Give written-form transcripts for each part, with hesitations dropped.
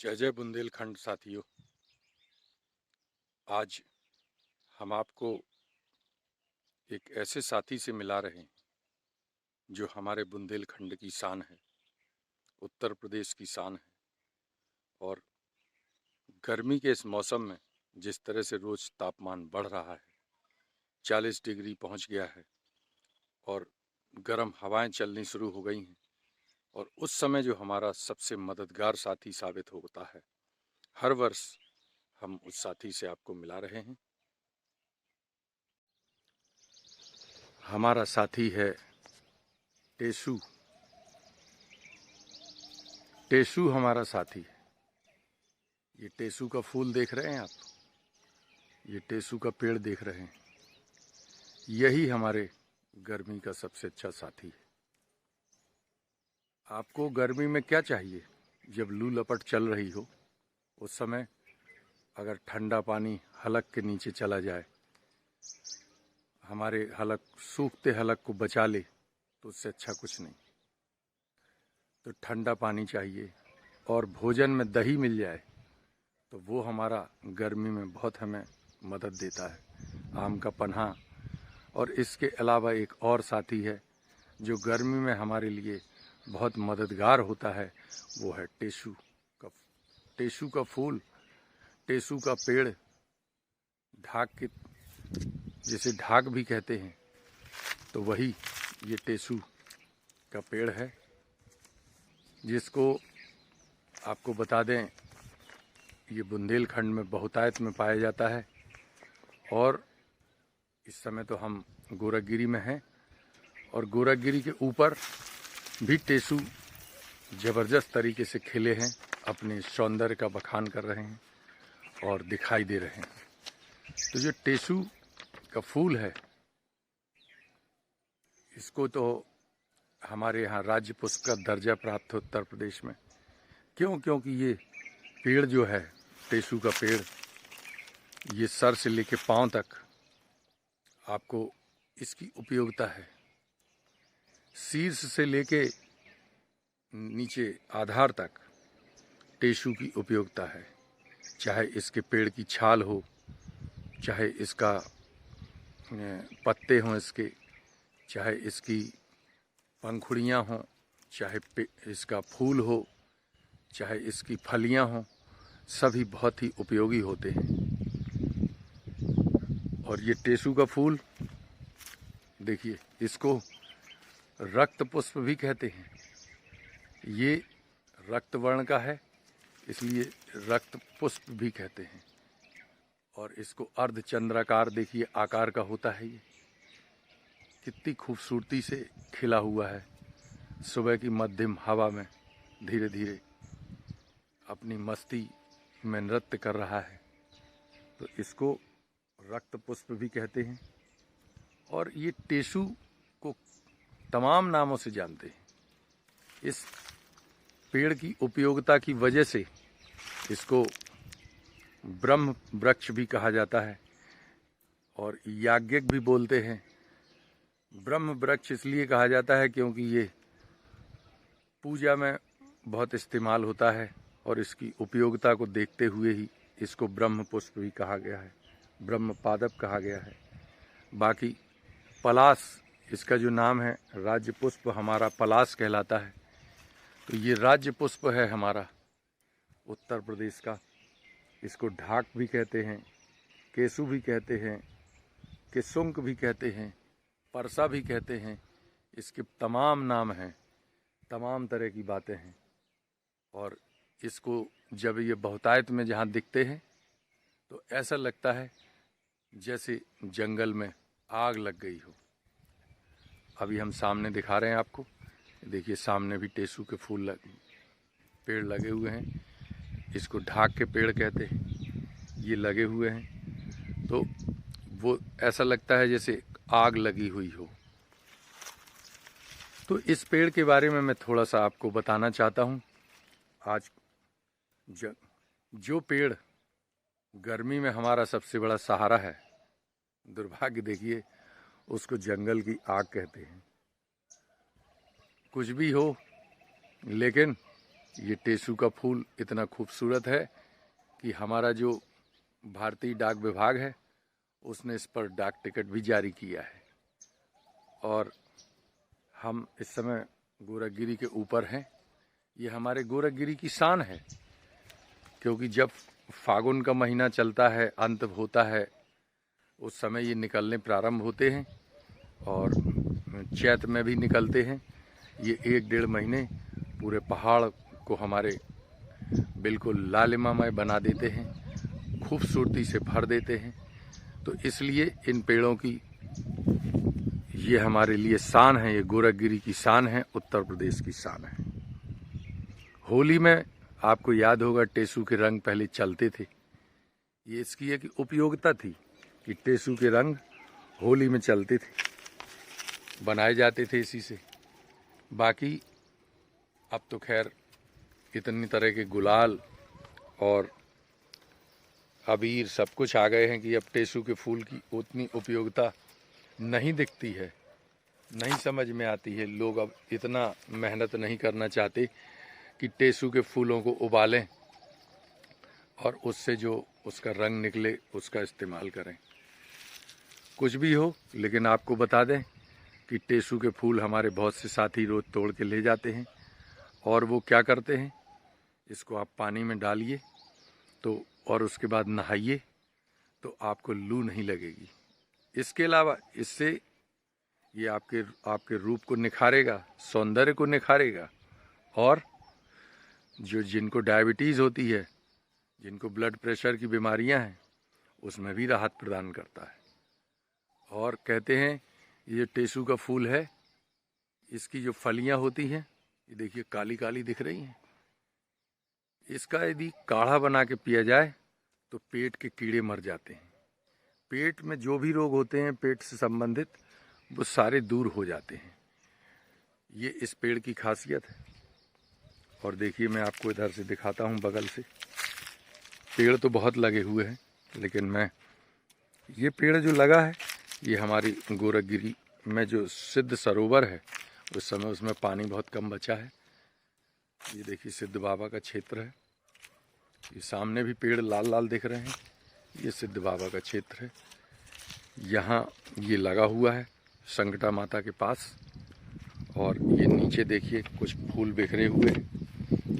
जय जय बुंदेलखंड साथियों। आज हम आपको एक ऐसे साथी से मिला रहे हैं जो हमारे बुंदेलखंड की शान है, उत्तर प्रदेश की शान है। और गर्मी के इस मौसम में जिस तरह से रोज तापमान बढ़ रहा है, 40 डिग्री पहुंच गया है और गर्म हवाएं चलनी शुरू हो गई हैं, और उस समय जो हमारा सबसे मददगार साथी साबित होता है, हर वर्ष हम उस साथी से आपको मिला रहे हैं। हमारा साथी है टेसू। टेसू हमारा साथी है। ये टेसू का फूल देख रहे हैं आप, ये टेसू का पेड़ देख रहे हैं, यही हमारे गर्मी का सबसे अच्छा साथी है। आपको गर्मी में क्या चाहिए? जब लू लपट चल रही हो उस समय अगर ठंडा पानी हलक के नीचे चला जाए, हमारे हलक सूखते हलक को बचा ले, तो उससे अच्छा कुछ नहीं। तो ठंडा पानी चाहिए और भोजन में दही मिल जाए तो वो हमारा गर्मी में बहुत हमें मदद देता है। आम का पन्हा। और इसके अलावा एक और साथी है जो गर्मी में हमारे लिए बहुत मददगार होता है, वो है टेसू का फूल, टेसू का पेड़, ढाक के जिसे ढाक भी कहते हैं, तो वही ये टेसू का पेड़ है, जिसको आपको बता दें ये बुंदेलखंड में बहुतायत में पाया जाता है। और इस समय तो हम गोरखगिरी में हैं और गोरखगिरी के ऊपर भी टेसू ज़बरदस्त तरीके से खिले हैं, अपने सौंदर्य का बखान कर रहे हैं और दिखाई दे रहे हैं। तो जो टेसू का फूल है, इसको तो हमारे यहाँ राज्य पुष्प का दर्जा प्राप्त है उत्तर प्रदेश में। क्योंकि ये पेड़ जो है, टेसू का पेड़, ये सर से लेके पांव तक आपको इसकी उपयोगिता है। शीर्ष से लेके नीचे आधार तक टेसू की उपयोगिता है। चाहे इसके पेड़ की छाल हो, चाहे इसका पत्ते हों इसके, चाहे इसकी पंखुड़ियाँ हों, चाहे इसका फूल हो, चाहे इसकी फलियाँ हों, सभी बहुत ही उपयोगी होते हैं। और ये टेसू का फूल देखिए, इसको रक्त पुष्प भी कहते हैं। ये रक्त वर्ण का है, इसलिए रक्त पुष्प भी कहते हैं। और इसको अर्धचंद्राकार देखिए आकार का होता है। ये कितनी खूबसूरती से खिला हुआ है। सुबह की मध्यम हवा में धीरे धीरे अपनी मस्ती में नृत्य कर रहा है, तो इसको रक्त पुष्प भी कहते हैं। और ये टेसू को तमाम नामों से जानते हैं। इस पेड़ की उपयोगिता की वजह से इसको ब्रह्म वृक्ष भी कहा जाता है और याज्ञिक भी बोलते हैं। ब्रह्म वृक्ष इसलिए कहा जाता है क्योंकि ये पूजा में बहुत इस्तेमाल होता है और इसकी उपयोगिता को देखते हुए ही इसको ब्रह्म पुष्प भी कहा गया है, ब्रह्म पादप कहा गया है। बाकी पलाश, इसका जो नाम है, राज्य पुष्प हमारा पलाश कहलाता है। तो ये राज्य पुष्प है हमारा उत्तर प्रदेश का। इसको ढाक भी कहते हैं, केसू भी कहते हैं, किसुंक भी कहते हैं, परसा भी कहते हैं। इसके तमाम नाम हैं, तमाम तरह की बातें हैं। और इसको जब ये बहुतायत में जहाँ दिखते हैं तो ऐसा लगता है जैसे जंगल में आग लग गई हो। अभी हम सामने दिखा रहे हैं आपको, देखिए सामने भी टेसू के पेड़ लगे हुए हैं। इसको ढाक के पेड़ कहते हैं। ये लगे हुए हैं तो वो ऐसा लगता है जैसे आग लगी हुई हो। तो इस पेड़ के बारे में मैं थोड़ा सा आपको बताना चाहता हूँ। आज जो पेड़ गर्मी में हमारा सबसे बड़ा सहारा है, दुर्भाग्य देखिए उसको जंगल की आग कहते हैं। कुछ भी हो, लेकिन ये टेसू का फूल इतना खूबसूरत है कि हमारा जो भारतीय डाक विभाग है उसने इस पर डाक टिकट भी जारी किया है। और हम इस समय गोरखगिरी के ऊपर हैं। ये हमारे गोरखगिरी की शान है, क्योंकि जब फागुन का महीना चलता है, अंत होता है, उस समय ये निकलने प्रारंभ होते हैं और चैत में भी निकलते हैं। ये 1-1.5 महीने पूरे पहाड़ को हमारे बिल्कुल लालिमामय बना देते हैं, खूबसूरती से भर देते हैं। तो इसलिए इन पेड़ों की ये हमारे लिए शान है, ये गोरखगिरी की शान है, उत्तर प्रदेश की शान है। होली में आपको याद होगा टेसू के रंग पहले चलते थे। ये इसकी एक उपयोगिता थी कि टेसू के रंग होली में चलते थे, बनाए जाते थे इसी से। बाकी अब तो खैर इतनी तरह के गुलाल और अबीर सब कुछ आ गए हैं कि अब टेसू के फूल की उतनी उपयोगिता नहीं दिखती है, नहीं समझ में आती है। लोग अब इतना मेहनत नहीं करना चाहते कि टेसू के फूलों को उबालें और उससे जो उसका रंग निकले उसका इस्तेमाल करें। कुछ भी हो, लेकिन आपको बता दें कि टेसू के फूल हमारे बहुत से साथी रोज तोड़ के ले जाते हैं और वो क्या करते हैं, इसको आप पानी में डालिए तो और उसके बाद नहाइए तो आपको लू नहीं लगेगी। इसके अलावा इससे ये आपके रूप को निखारेगा, सौंदर्य को निखारेगा और जिनको डायबिटीज़ होती है, जिनको ब्लड प्रेशर की बीमारियां हैं, उसमें भी राहत प्रदान करता है। और कहते हैं ये टेसू का फूल है, इसकी जो फलियां होती हैं ये देखिए काली काली दिख रही हैं। इसका यदि काढ़ा बना के पिया जाए तो पेट के कीड़े मर जाते हैं। पेट में जो भी रोग होते हैं पेट से संबंधित, वो सारे दूर हो जाते हैं। ये इस पेड़ की खासियत है। और देखिए मैं आपको इधर से दिखाता हूँ बगल से। पेड़ तो बहुत लगे हुए हैं, लेकिन ये पेड़ जो लगा है ये हमारी गोरखगिरी में जो सिद्ध सरोवर है उस समय उसमें पानी बहुत कम बचा है। ये देखिए सिद्ध बाबा का क्षेत्र है। ये सामने भी पेड़ लाल लाल दिख रहे हैं, ये सिद्ध बाबा का क्षेत्र है। यहाँ ये लगा हुआ है संकटा माता के पास। और ये नीचे देखिए कुछ फूल बिखरे हुए हैं,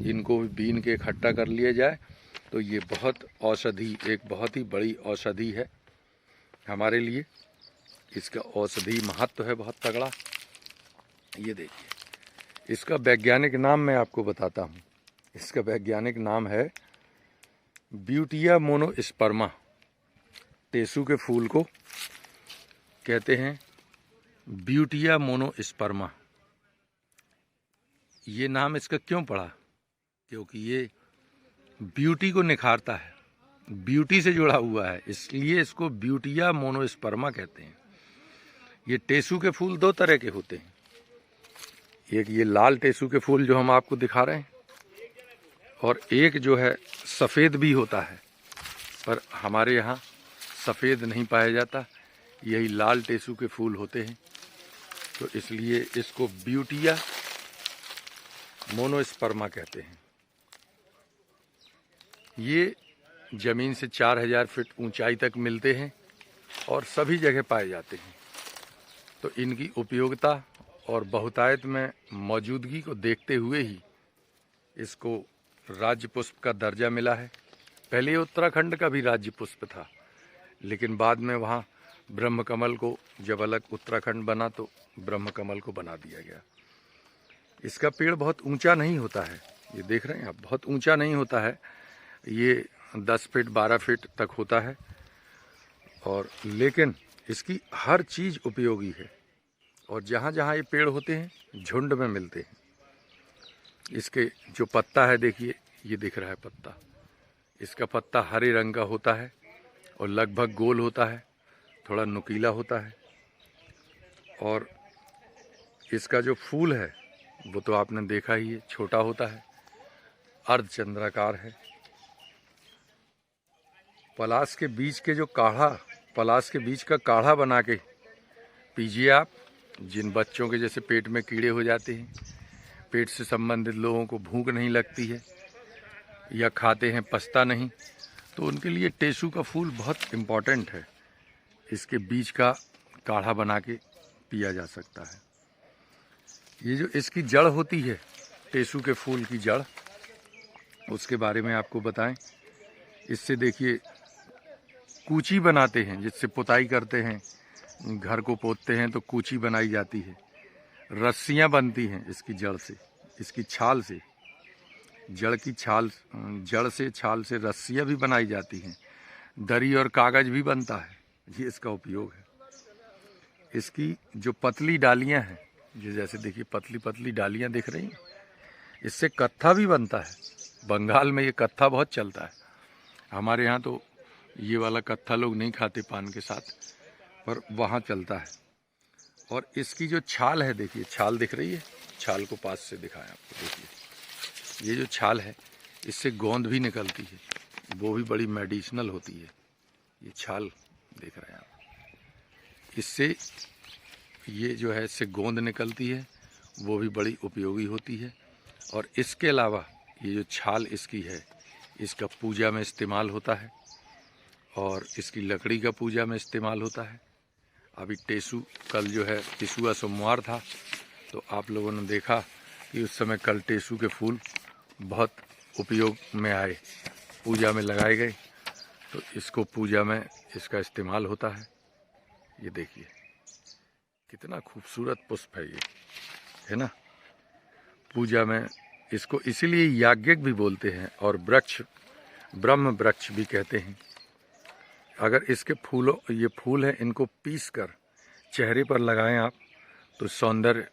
इनको भी बीन के इकट्ठा कर लिया जाए तो ये एक बहुत ही बड़ी औषधि है हमारे लिए। इसका औषधि महत्व है बहुत तगड़ा। ये देखिए इसका वैज्ञानिक नाम मैं आपको बताता हूँ। इसका वैज्ञानिक नाम है ब्यूटिया मोनोस्पर्मा। टेसू के फूल को कहते हैं ब्यूटिया मोनोस्पर्मा। ये नाम इसका क्यों पड़ा? क्योंकि ये ब्यूटी को निखारता है, ब्यूटी से जुड़ा हुआ है, इसलिए इसको ब्यूटिया मोनोस्पर्मा कहते हैं। ये टेसू के फूल 2 तरह के होते हैं। एक ये लाल टेसू के फूल जो हम आपको दिखा रहे हैं, और एक जो है सफ़ेद भी होता है, पर हमारे यहाँ सफ़ेद नहीं पाया जाता, यही लाल टेसू के फूल होते हैं। तो इसलिए इसको ब्यूटिया मोनोस्पर्मा कहते हैं। ये ज़मीन से 4000 फीट ऊंचाई तक मिलते हैं और सभी जगह पाए जाते हैं। तो इनकी उपयोगिता और बहुतायत में मौजूदगी को देखते हुए ही इसको राज्य पुष्प का दर्जा मिला है। पहले उत्तराखंड का भी राज्य पुष्प था, लेकिन बाद में वहाँ ब्रह्मकमल को जब अलग उत्तराखंड बना तो ब्रह्मकमल को बना दिया गया। इसका पेड़ बहुत ऊंचा नहीं होता है, ये देख रहे हैं आप, बहुत ऊंचा नहीं होता है। ये 10 फीट 12 फीट तक होता है, और लेकिन इसकी हर चीज़ उपयोगी है। और जहाँ जहाँ ये पेड़ होते हैं झुंड में मिलते हैं। इसके जो पत्ता है देखिए, ये दिख रहा है पत्ता, इसका पत्ता हरे रंग का होता है और लगभग गोल होता है, थोड़ा नुकीला होता है। और इसका जो फूल है वो तो आपने देखा ही है, छोटा होता है, अर्धचंद्राकार है। पलाश के बीज का काढ़ा बना के पीजिए आप। जिन बच्चों के जैसे पेट में कीड़े हो जाते हैं, पेट से संबंधित लोगों को भूख नहीं लगती है या खाते हैं पचता नहीं, तो उनके लिए टेसू का फूल बहुत इम्पॉर्टेंट है। इसके बीज का काढ़ा बना के पिया जा सकता है। ये जो इसकी जड़ होती है, टेसू के फूल की जड़, उसके बारे में आपको बताएं। इससे देखिए कूची बनाते हैं, जिससे पुताई करते हैं, घर को पोतते हैं तो कूची बनाई जाती है। रस्सियां बनती हैं इसकी जड़ से, इसकी छाल से, जड़ की छाल, जड़ से छाल से रस्सियां भी बनाई जाती हैं। दरी और कागज भी बनता है, ये इसका उपयोग है। इसकी जो पतली डालियां हैं, ये जैसे देखिए पतली पतली डालियां दिख रही हैं, इससे कत्था भी बनता है। बंगाल में ये कत्था बहुत चलता है। हमारे यहाँ तो ये वाला कत्था लोग नहीं खाते पान के साथ, पर वहाँ चलता है। और इसकी जो छाल है, देखिए छाल दिख रही है, छाल को पास से दिखाएं आपको। देखिए ये जो छाल है, इससे गोंद भी निकलती है, वो भी बड़ी मेडिसिनल होती है। ये छाल देख रहे हैं आप, इससे ये जो है इससे गोंद निकलती है, वो भी बड़ी उपयोगी होती है। और इसके अलावा ये जो छाल इसकी है, इसका पूजा में इस्तेमाल होता है और इसकी लकड़ी का पूजा में इस्तेमाल होता है। अभी टेसू, कल जो है टेसुआ सोमवार था, तो आप लोगों ने देखा कि उस समय कल टेसू के फूल बहुत उपयोग में आए, पूजा में लगाए गए, तो इसको पूजा में इसका इस्तेमाल होता है। ये देखिए कितना खूबसूरत पुष्प है ये, है ना। पूजा में इसको इसीलिए याज्ञिक भी बोलते हैं और वृक्ष, ब्रह्म वृक्ष भी कहते हैं। अगर इसके फूलों, ये फूल हैं, इनको पीस कर चेहरे पर लगाएं आप, तो सौंदर्य,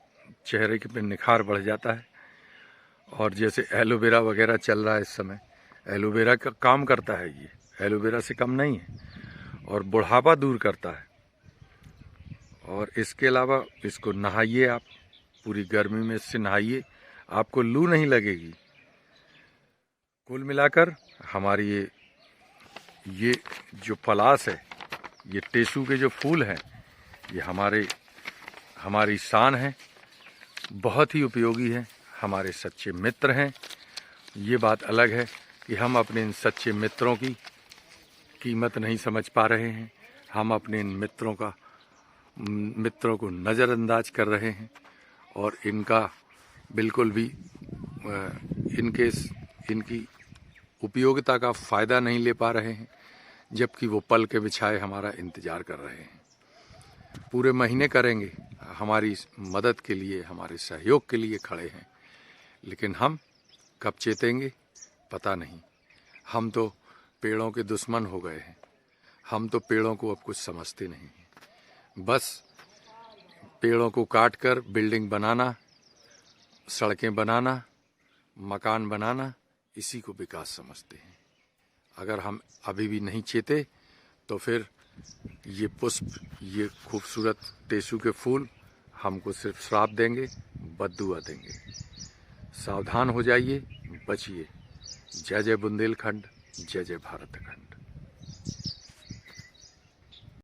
चेहरे के पे निखार बढ़ जाता है। और जैसे एलोवेरा वगैरह चल रहा है इस समय, एलोवेरा का काम करता है ये, एलोवेरा से कम नहीं है, और बुढ़ापा दूर करता है। और इसके अलावा इसको नहाइए आप, पूरी गर्मी में इससे नहाइए, आपको लू नहीं लगेगी। कुल मिलाकर हमारी ये जो पलाश है, ये टेसू के जो फूल हैं, ये हमारी शान है, बहुत ही उपयोगी है, हमारे सच्चे मित्र हैं। ये बात अलग है कि हम अपने इन सच्चे मित्रों की कीमत नहीं समझ पा रहे हैं, हम अपने इन मित्रों को नज़रअंदाज कर रहे हैं और इनका बिल्कुल भी इनकी उपयोगिता का फ़ायदा नहीं ले पा रहे हैं, जबकि वो पल के बिछाए हमारा इंतज़ार कर रहे हैं। पूरे महीने करेंगे, हमारी मदद के लिए, हमारे सहयोग के लिए खड़े हैं, लेकिन हम कब चेतेंगे पता नहीं। हम तो पेड़ों के दुश्मन हो गए हैं, हम तो पेड़ों को अब कुछ समझते नहीं हैं। बस पेड़ों को काट कर बिल्डिंग बनाना, सड़कें बनाना, मकान बनाना, इसी को विकास समझते हैं। अगर हम अभी भी नहीं चेते तो फिर ये पुष्प, ये खूबसूरत टेसू के फूल हमको सिर्फ श्राप देंगे, बद्दुआ देंगे। सावधान हो जाइए, बचिए। जय जय बुंदेलखंड, जय जय भारत खंड।